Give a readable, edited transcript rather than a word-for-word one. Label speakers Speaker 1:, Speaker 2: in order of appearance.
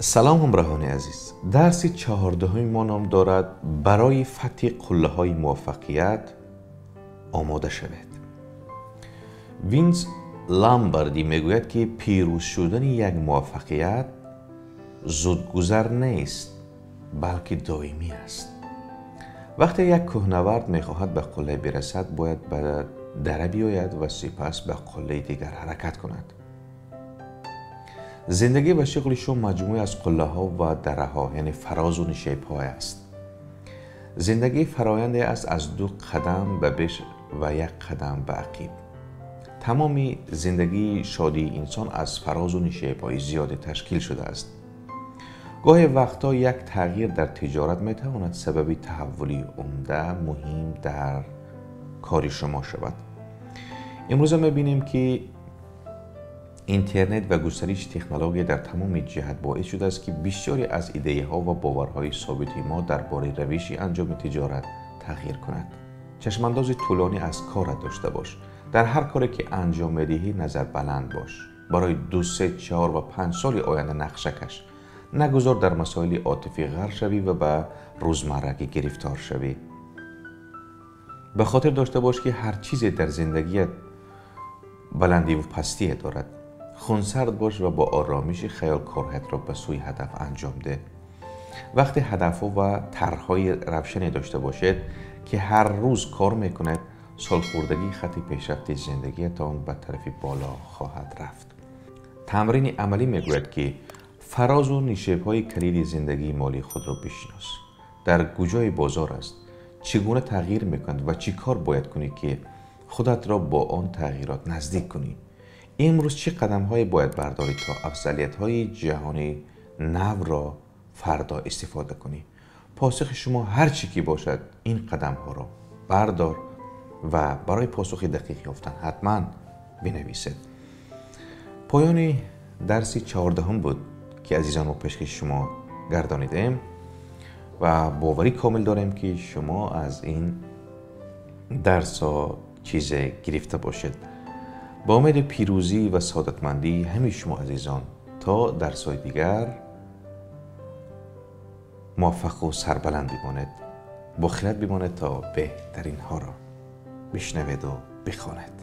Speaker 1: سلام همراهان عزیز. درس 14 ما نام دارد برای فتح قله های موفقیت آماده شوید. وینس لامباردی میگوید که پیروز شدن یک موفقیت زودگذر نیست بلکه دائمی است. وقتی یک کوهنورد میخواهد به قله برسد باید به دره بیاید و سپس به قله دیگر حرکت کند. زندگی و شغل شما مجموعه از قله ها و دره ها یعنی فراز و نشیب‌های است. زندگی فرایندی است از 2 قدم به پیش و 1 قدم به عقب. تمامی زندگی شادی انسان از فراز و نشیب‌های زیادی تشکیل شده است. گاهی وقتا یک تغییر در تجارت میتواند سبب تحولی عمده مهم در کار شما شود. امروز میبینیم که اینترنت و گسترش تکنولوژی در تمام جهت باعث شده است که بسیاری از ایده ها و باورهای ثابت ما درباره روش انجام تجارت تغییر کند. چشمانداز طولانی از کار داشته باش. در هر کاری که انجام میدهی نظر بلند باش. برای 2، 3، 4 و 5 سال آینده نقشه کش. نگذار در مسائل عاطفی غرق شوی و به روزمرگی گرفتار شوی. به خاطر داشته باش که هر چیزی در زندگیت بلندی و پستی دارد. خونسرد باش و با آرامش خیال کارهایت را به سوی هدف انجام ده. وقتی هدفها و طرح‌های روشنی داشته باشید که هر روز کار میکنید، سالخوردگی خط پیشرفت زندگیتان به طرف بالا خواهد رفت. تمرین عملی میگوید که فراز و نشیب‌های کلید زندگی مالی خود را بشناس. در کجای بازار است؟ چگونه تغییر میکند و چی کار باید کنی که خودت را با آن تغییرات نزدیک کنی؟ امروز چه قدم‌هایی باید برداری تا افضلیت‌های جهانی نو را فردا استفاده کنی؟ پاسخ شما هر چی که باشد این قدم‌ها را بردار و برای پاسخ دقیق یافتن حتما بنویسید. پایان درس 14 بود که عزیزان ما پیشکش شما گردانیدیم و باوری کامل داریم که شما از این درس ها چیز گرفته باشید. با امید پیروزی و سعادتمندی همه شما عزیزان تا درس‌های دیگر موفق و سربلند بمانید. با خیرت بمانید تا بهترین ها را بشنوید و بخوانید.